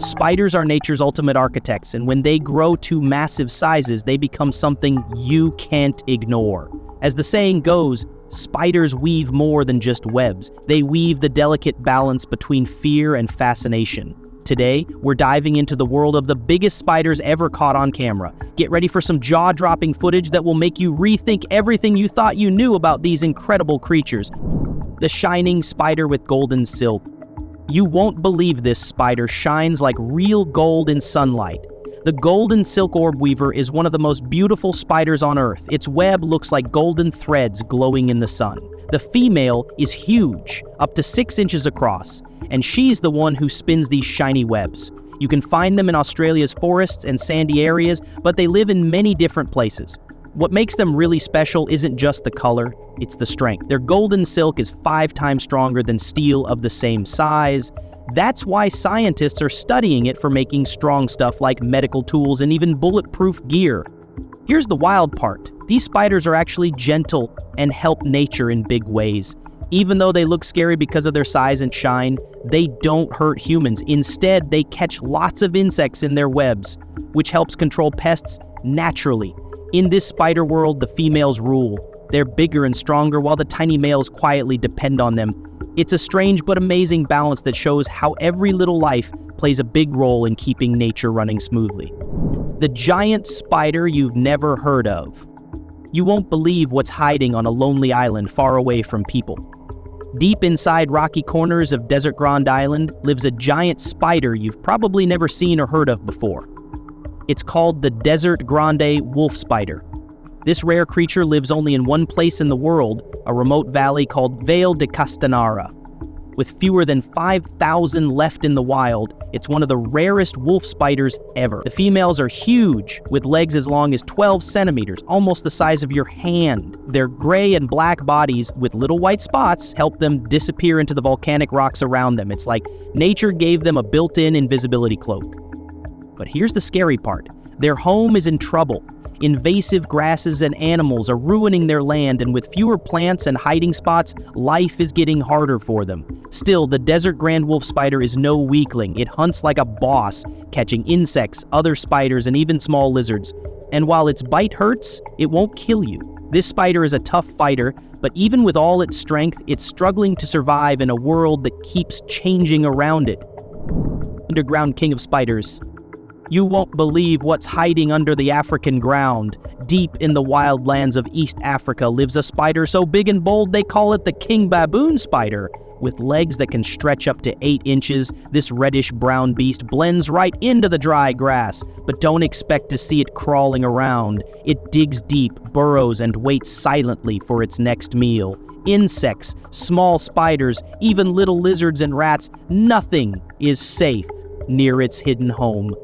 Spiders are nature's ultimate architects, and when they grow to massive sizes, they become something you can't ignore. As the saying goes, spiders weave more than just webs. They weave the delicate balance between fear and fascination. Today, we're diving into the world of the biggest spiders ever caught on camera. Get ready for some jaw-dropping footage that will make you rethink everything you thought you knew about these incredible creatures. The shining spider with golden silk. You won't believe this spider shines like real gold in sunlight. The golden silk orb weaver is one of the most beautiful spiders on Earth. Its web looks like golden threads glowing in the sun. The female is huge, up to 6 inches across, and she's the one who spins these shiny webs. You can find them in Australia's forests and sandy areas, but they live in many different places. What makes them really special isn't just the color, it's the strength. Their golden silk is 5 times stronger than steel of the same size. That's why scientists are studying it for making strong stuff like medical tools and even bulletproof gear. Here's the wild part. These spiders are actually gentle and help nature in big ways. Even though they look scary because of their size and shine, they don't hurt humans. Instead, they catch lots of insects in their webs, which helps control pests naturally. In this spider world, the females rule. They're bigger and stronger while the tiny males quietly depend on them. It's a strange but amazing balance that shows how every little life plays a big role in keeping nature running smoothly. The giant spider you've never heard of. You won't believe what's hiding on a lonely island far away from people. Deep inside rocky corners of Desert Grand Island lives a giant spider you've probably never seen or heard of before. It's called the Desert Grande wolf spider. This rare creature lives only in one place in the world, a remote valley called Vale de Castanara. With fewer than 5,000 left in the wild, it's one of the rarest wolf spiders ever. The females are huge, with legs as long as 12 centimeters, almost the size of your hand. Their gray and black bodies with little white spots help them disappear into the volcanic rocks around them. It's like nature gave them a built-in invisibility cloak. But here's the scary part. Their home is in trouble. Invasive grasses and animals are ruining their land, and with fewer plants and hiding spots, life is getting harder for them. Still, the desert grand wolf spider is no weakling. It hunts like a boss, catching insects, other spiders, and even small lizards. And while its bite hurts, it won't kill you. This spider is a tough fighter, but even with all its strength, it's struggling to survive in a world that keeps changing around it. Underground king of spiders. You won't believe what's hiding under the African ground. Deep in the wild lands of East Africa lives a spider so big and bold they call it the king baboon spider. With legs that can stretch up to 8 inches, this reddish-brown beast blends right into the dry grass. But don't expect to see it crawling around. It digs deep, burrows, and waits silently for its next meal. Insects, small spiders, even little lizards and rats, nothing is safe near its hidden home.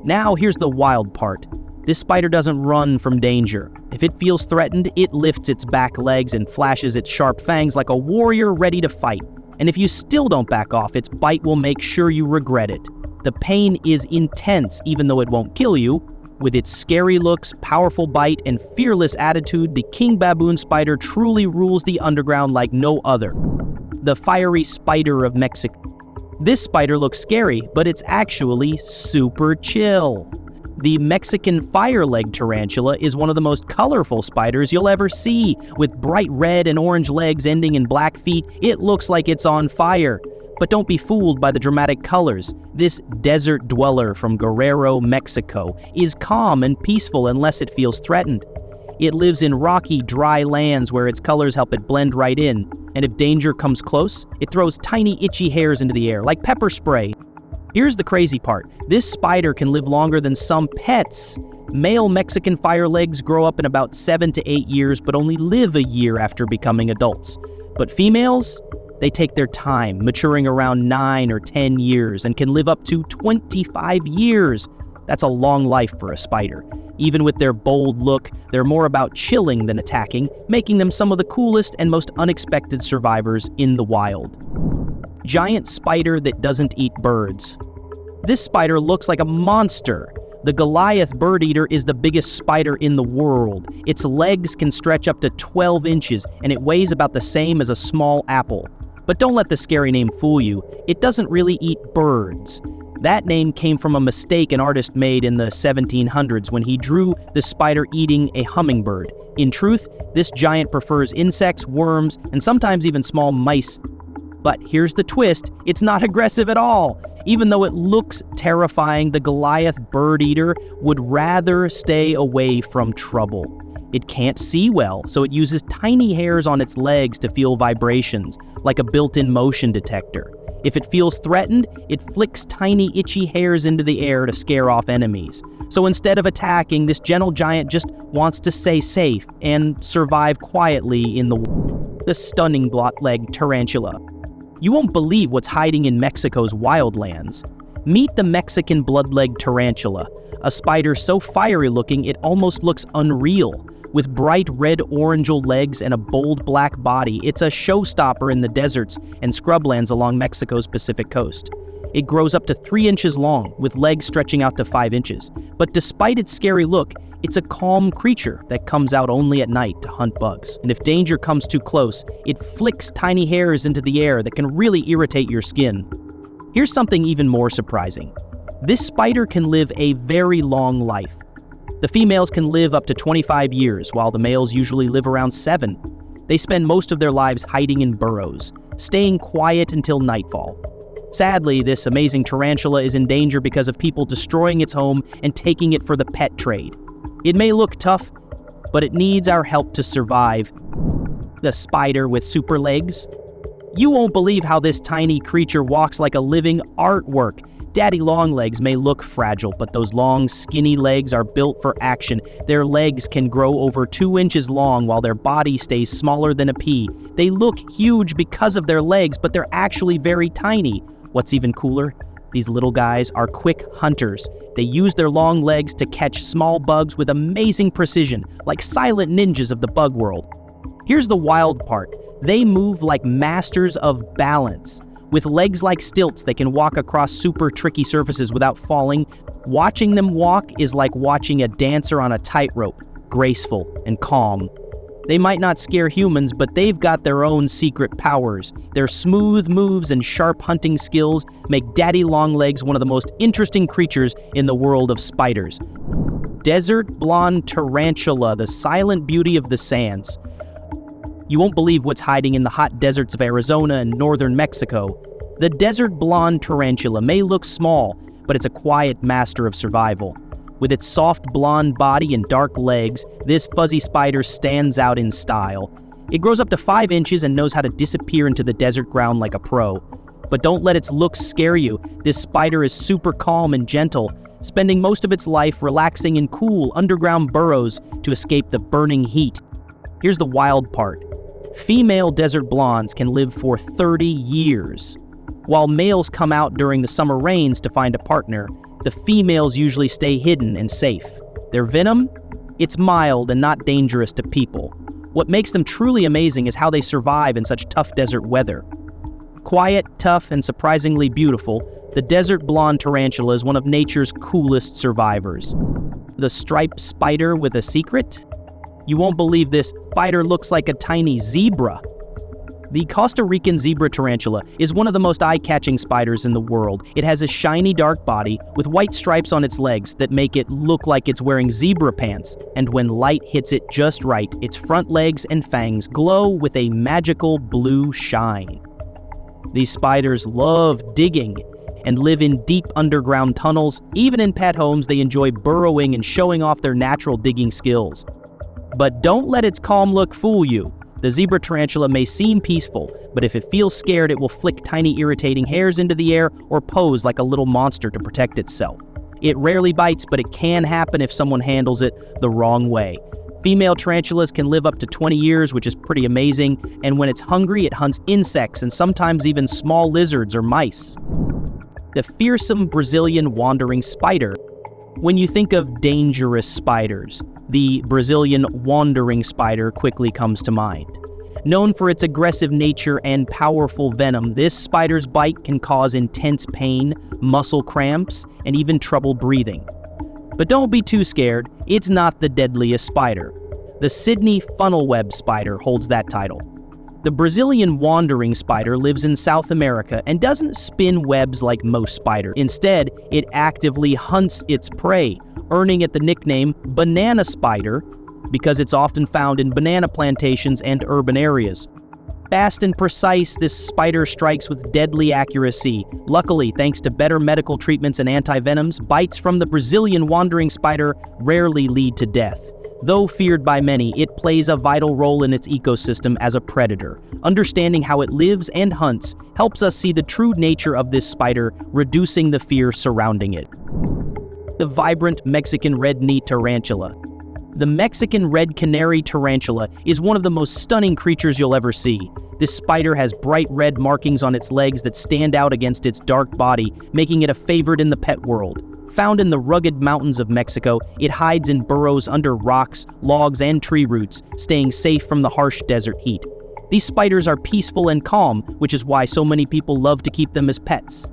Now here's the wild part. This spider doesn't run from danger. If it feels threatened, it lifts its back legs and flashes its sharp fangs like a warrior ready to fight. And if you still don't back off, its bite will make sure you regret it. The pain is intense, even though it won't kill you. With its scary looks, powerful bite, and fearless attitude, the king baboon spider truly rules the underground like no other. The fiery spider of Mexico. This spider looks scary, but it's actually super chill. The Mexican fire-leg tarantula is one of the most colorful spiders you'll ever see. With bright red and orange legs ending in black feet, it looks like it's on fire. But don't be fooled by the dramatic colors. This desert dweller from Guerrero, Mexico, is calm and peaceful unless it feels threatened. It lives in rocky, dry lands where its colors help it blend right in. And if danger comes close, it throws tiny itchy hairs into the air, like pepper spray. Here's the crazy part. This spider can live longer than some pets. Male Mexican firelegs grow up in about 7 to 8 years, but only live a year after becoming adults. But females, they take their time, maturing around 9 or 10 years, and can live up to 25 years. That's a long life for a spider. Even with their bold look, they're more about chilling than attacking, making them some of the coolest and most unexpected survivors in the wild. Giant spider that doesn't eat birds. This spider looks like a monster. The Goliath Birdeater is the biggest spider in the world. Its legs can stretch up to 12 inches, and it weighs about the same as a small apple. But don't let the scary name fool you. It doesn't really eat birds. That name came from a mistake an artist made in the 1700s when he drew the spider eating a hummingbird. In truth, this giant prefers insects, worms, and sometimes even small mice. But here's the twist, it's not aggressive at all. Even though it looks terrifying, the Goliath Birdeater would rather stay away from trouble. It can't see well, so it uses tiny hairs on its legs to feel vibrations, like a built-in motion detector. If it feels threatened, it flicks tiny itchy hairs into the air to scare off enemies. So instead of attacking, this gentle giant just wants to stay safe and survive quietly in the stunning blot-legged tarantula. You won't believe what's hiding in Mexico's wildlands. Meet the Mexican blood-legged tarantula, a spider so fiery-looking it almost looks unreal. With bright red-orangeal legs and a bold black body, it's a showstopper in the deserts and scrublands along Mexico's Pacific coast. It grows up to 3 inches long, with legs stretching out to 5 inches. But despite its scary look, it's a calm creature that comes out only at night to hunt bugs. And if danger comes too close, it flicks tiny hairs into the air that can really irritate your skin. Here's something even more surprising. This spider can live a very long life. The females can live up to 25 years, while the males usually live around 7. They spend most of their lives hiding in burrows, staying quiet until nightfall. Sadly, this amazing tarantula is in danger because of people destroying its home and taking it for the pet trade. It may look tough, but it needs our help to survive. The spider with super legs. You won't believe how this tiny creature walks like a living artwork. Daddy longlegs may look fragile, but those long, skinny legs are built for action. Their legs can grow over 2 inches long while their body stays smaller than a pea. They look huge because of their legs, but they're actually very tiny. What's even cooler? These little guys are quick hunters. They use their long legs to catch small bugs with amazing precision, like silent ninjas of the bug world. Here's the wild part. They move like masters of balance. With legs like stilts, they can walk across super tricky surfaces without falling. Watching them walk is like watching a dancer on a tightrope, graceful and calm. They might not scare humans, but they've got their own secret powers. Their smooth moves and sharp hunting skills make daddy longlegs one of the most interesting creatures in the world of spiders. Desert blonde tarantula, the silent beauty of the sands. You won't believe what's hiding in the hot deserts of Arizona and northern Mexico. The desert blonde tarantula may look small, but it's a quiet master of survival. With its soft blonde body and dark legs, this fuzzy spider stands out in style. It grows up to 5 inches and knows how to disappear into the desert ground like a pro. But don't let its looks scare you. This spider is super calm and gentle, spending most of its life relaxing in cool underground burrows to escape the burning heat. Here's the wild part. Female desert blondes can live for 30 years. While males come out during the summer rains to find a partner, the females usually stay hidden and safe. Their venom? It's mild and not dangerous to people. What makes them truly amazing is how they survive in such tough desert weather. Quiet, tough, and surprisingly beautiful, the desert blonde tarantula is one of nature's coolest survivors. The striped spider with a secret? You won't believe this spider looks like a tiny zebra. The Costa Rican zebra tarantula is one of the most eye-catching spiders in the world. It has a shiny dark body with white stripes on its legs that make it look like it's wearing zebra pants, and when light hits it just right, its front legs and fangs glow with a magical blue shine. These spiders love digging and live in deep underground tunnels. Even in pet homes, they enjoy burrowing and showing off their natural digging skills. But don't let its calm look fool you. The zebra tarantula may seem peaceful, but if it feels scared, it will flick tiny irritating hairs into the air or pose like a little monster to protect itself. It rarely bites, but it can happen if someone handles it the wrong way. Female tarantulas can live up to 20 years, which is pretty amazing, and when it's hungry, it hunts insects and sometimes even small lizards or mice. The fearsome Brazilian wandering spider. When you think of dangerous spiders, the Brazilian wandering spider quickly comes to mind. Known for its aggressive nature and powerful venom, this spider's bite can cause intense pain, muscle cramps, and even trouble breathing. But don't be too scared, it's not the deadliest spider. The Sydney funnel web spider holds that title. The Brazilian wandering spider lives in South America and doesn't spin webs like most spiders. Instead, it actively hunts its prey, earning it the nickname banana spider because it's often found in banana plantations and urban areas. Fast and precise, this spider strikes with deadly accuracy. Luckily, thanks to better medical treatments and antivenoms, bites from the Brazilian wandering spider rarely lead to death. Though feared by many, it plays a vital role in its ecosystem as a predator. Understanding how it lives and hunts helps us see the true nature of this spider, reducing the fear surrounding it. The vibrant Mexican red-knee tarantula. The Mexican red canary tarantula is one of the most stunning creatures you'll ever see. This spider has bright red markings on its legs that stand out against its dark body, making it a favorite in the pet world. Found in the rugged mountains of Mexico, it hides in burrows under rocks, logs, and tree roots, staying safe from the harsh desert heat. These spiders are peaceful and calm, which is why so many people love to keep them as pets.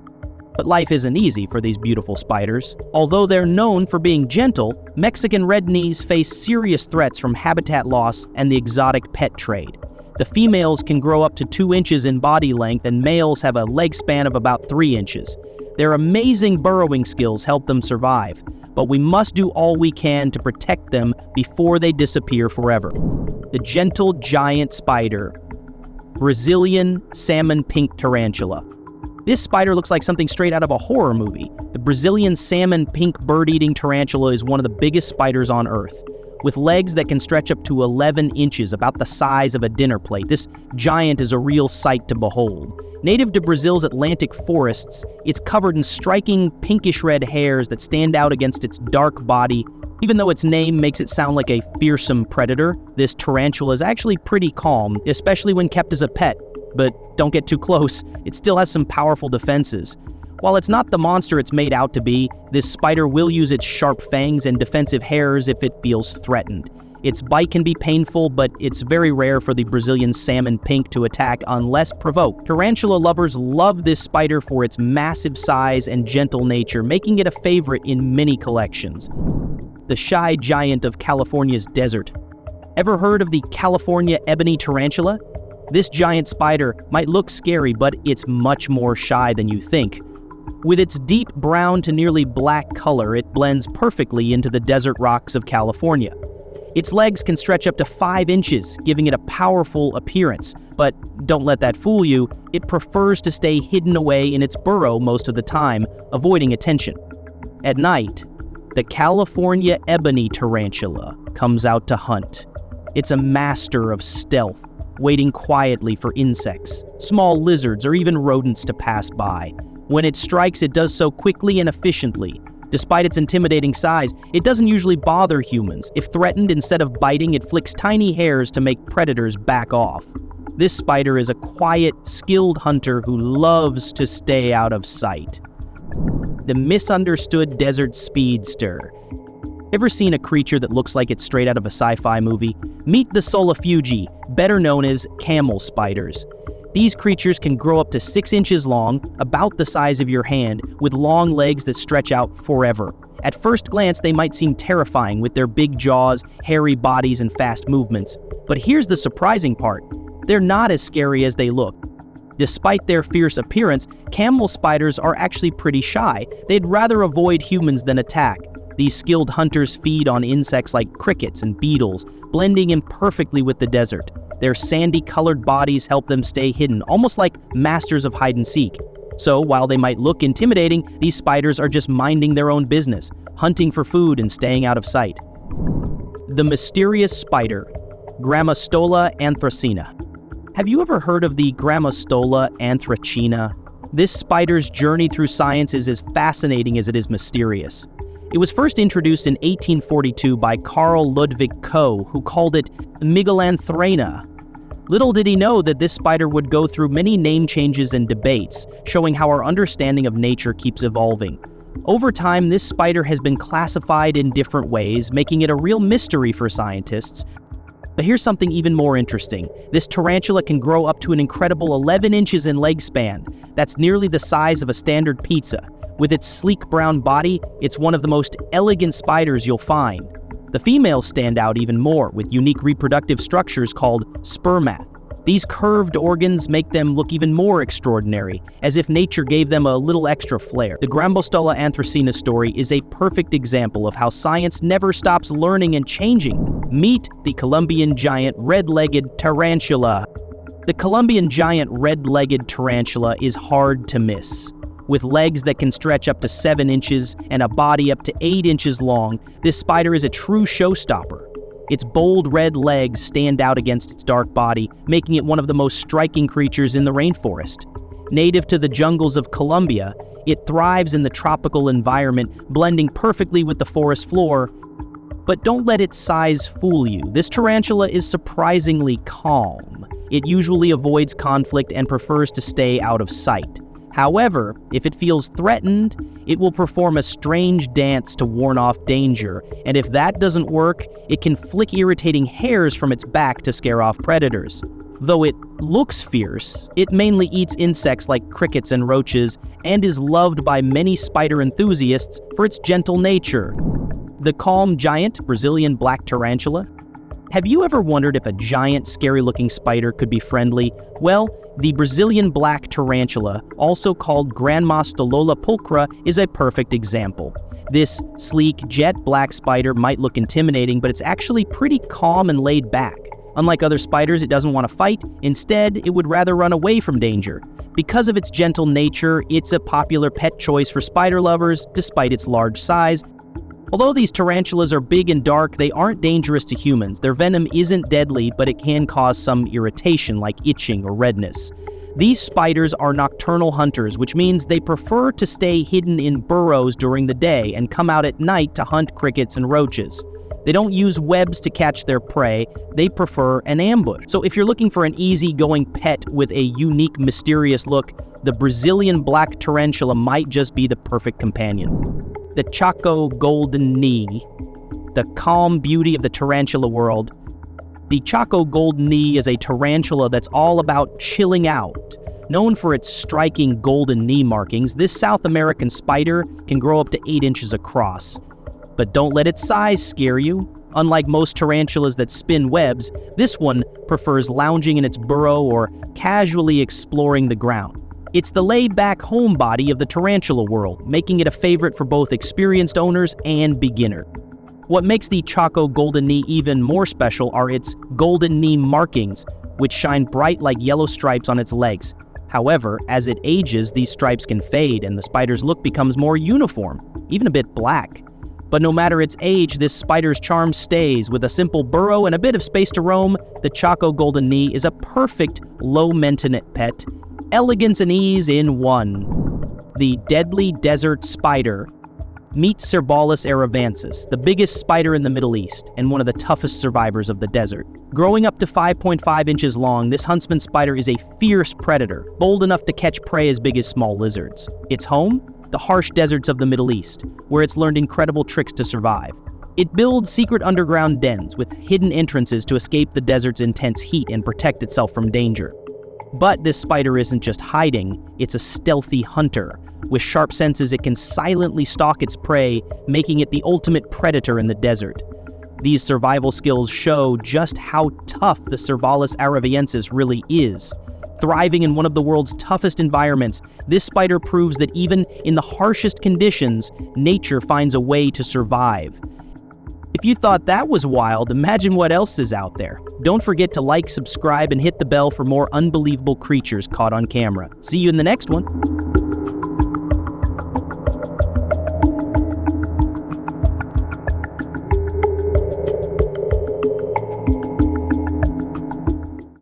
But life isn't easy for these beautiful spiders. Although they're known for being gentle, Mexican red-knees face serious threats from habitat loss and the exotic pet trade. The females can grow up to 2 inches in body length, and males have a leg span of about 3 inches. Their amazing burrowing skills help them survive, but we must do all we can to protect them before they disappear forever. The gentle giant spider, Brazilian salmon pink tarantula. This spider looks like something straight out of a horror movie. The Brazilian salmon pink bird-eating tarantula is one of the biggest spiders on Earth. With legs that can stretch up to 11 inches, about the size of a dinner plate, this giant is a real sight to behold. Native to Brazil's Atlantic forests, it's covered in striking pinkish-red hairs that stand out against its dark body. Even though its name makes it sound like a fearsome predator, this tarantula is actually pretty calm, especially when kept as a pet. But don't get too close, it still has some powerful defenses. While it's not the monster it's made out to be, this spider will use its sharp fangs and defensive hairs if it feels threatened. Its bite can be painful, but it's very rare for the Brazilian salmon pink to attack unless provoked. Tarantula lovers love this spider for its massive size and gentle nature, making it a favorite in many collections. The shy giant of California's desert. Ever heard of the California ebony tarantula? This giant spider might look scary, but it's much more shy than you think. With its deep brown to nearly black color, it blends perfectly into the desert rocks of California. Its legs can stretch up to 5 inches, giving it a powerful appearance. But don't let that fool you, it prefers to stay hidden away in its burrow most of the time, avoiding attention. At night, the California ebony tarantula comes out to hunt. It's a master of stealth, waiting quietly for insects, small lizards, or even rodents to pass by. When it strikes, it does so quickly and efficiently. Despite its intimidating size, it doesn't usually bother humans. If threatened, instead of biting, it flicks tiny hairs to make predators back off. This spider is a quiet, skilled hunter who loves to stay out of sight. The misunderstood desert speedster. Ever seen a creature that looks like it's straight out of a sci-fi movie? Meet the solifugi, better known as camel spiders. These creatures can grow up to 6 inches long, about the size of your hand, with long legs that stretch out forever. At first glance, they might seem terrifying with their big jaws, hairy bodies, and fast movements. But here's the surprising part. They're not as scary as they look. Despite their fierce appearance, camel spiders are actually pretty shy. They'd rather avoid humans than attack. These skilled hunters feed on insects like crickets and beetles, blending in perfectly with the desert. Their sandy-colored bodies help them stay hidden, almost like masters of hide-and-seek. So, while they might look intimidating, these spiders are just minding their own business, hunting for food and staying out of sight. The mysterious spider, Grammostola anthraina. Have you ever heard of the Grammostola anthraina? This spider's journey through science is as fascinating as it is mysterious. It was first introduced in 1842 by Carl Ludwig Koch, who called it anthraina. Little did he know that this spider would go through many name changes and debates, showing how our understanding of nature keeps evolving. Over time, this spider has been classified in different ways, making it a real mystery for scientists. But here's something even more interesting. This tarantula can grow up to an incredible 11 inches in leg span. That's nearly the size of a standard pizza. With its sleek brown body, it's one of the most elegant spiders you'll find. The females stand out even more, with unique reproductive structures called spermath. These curved organs make them look even more extraordinary, as if nature gave them a little extra flair. The Grambostola anthraina story is a perfect example of how science never stops learning and changing. Meet the Colombian giant red-legged tarantula. The Colombian giant red-legged tarantula is hard to miss. With legs that can stretch up to 7 inches and a body up to 8 inches long, this spider is a true showstopper. Its bold red legs stand out against its dark body, making it one of the most striking creatures in the rainforest. Native to the jungles of Colombia, it thrives in the tropical environment, blending perfectly with the forest floor. But don't let its size fool you. This tarantula is surprisingly calm. It usually avoids conflict and prefers to stay out of sight. However, if it feels threatened, it will perform a strange dance to warn off danger, and if that doesn't work, it can flick irritating hairs from its back to scare off predators. Though it looks fierce, it mainly eats insects like crickets and roaches, and is loved by many spider enthusiasts for its gentle nature. The calm giant Brazilian black tarantula. Have you ever wondered if a giant, scary-looking spider could be friendly? Well, the Brazilian black tarantula, also called Grambostola pulchra, is a perfect example. This sleek, jet-black spider might look intimidating, but it's actually pretty calm and laid back. Unlike other spiders, it doesn't want to fight. Instead, it would rather run away from danger. Because of its gentle nature, it's a popular pet choice for spider lovers, despite its large size. Although these tarantulas are big and dark, they aren't dangerous to humans. Their venom isn't deadly, but it can cause some irritation like itching or redness. These spiders are nocturnal hunters, which means they prefer to stay hidden in burrows during the day and come out at night to hunt crickets and roaches. They don't use webs to catch their prey, they prefer an ambush. So if you're looking for an easygoing pet with a unique, mysterious look, the Brazilian black tarantula might just be the perfect companion. The Choco golden knee, the calm beauty of the tarantula world. The Choco golden knee is a tarantula that's all about chilling out. Known for its striking golden knee markings, this South American spider can grow up to 8 inches across. But don't let its size scare you. Unlike most tarantulas that spin webs, this one prefers lounging in its burrow or casually exploring the ground. It's the laid-back homebody of the tarantula world, making it a favorite for both experienced owners and beginners. What makes the Choco golden knee even more special are its golden knee markings, which shine bright like yellow stripes on its legs. However, as it ages, these stripes can fade and the spider's look becomes more uniform, even a bit black. But no matter its age, this spider's charm stays. With a simple burrow and a bit of space to roam, the Choco golden knee is a perfect low-maintenance pet. Elegance and ease in one. The deadly desert spider. Meet Cerbalus aravansis, the biggest spider in the Middle East and one of the toughest survivors of the desert. Growing up to 5.5 inches long, this huntsman spider is a fierce predator, bold enough to catch prey as big as small lizards. Its home? The harsh deserts of the Middle East, where it's learned incredible tricks to survive. It builds secret underground dens with hidden entrances to escape the desert's intense heat and protect itself from danger. But this spider isn't just hiding, it's a stealthy hunter. With sharp senses, it can silently stalk its prey, making it the ultimate predator in the desert. These survival skills show just how tough the Cerbalus aravansis really is. Thriving in one of the world's toughest environments, this spider proves that even in the harshest conditions, nature finds a way to survive. If you thought that was wild, imagine what else is out there. Don't forget to like, subscribe, and hit the bell for more unbelievable creatures caught on camera. See you in the next one.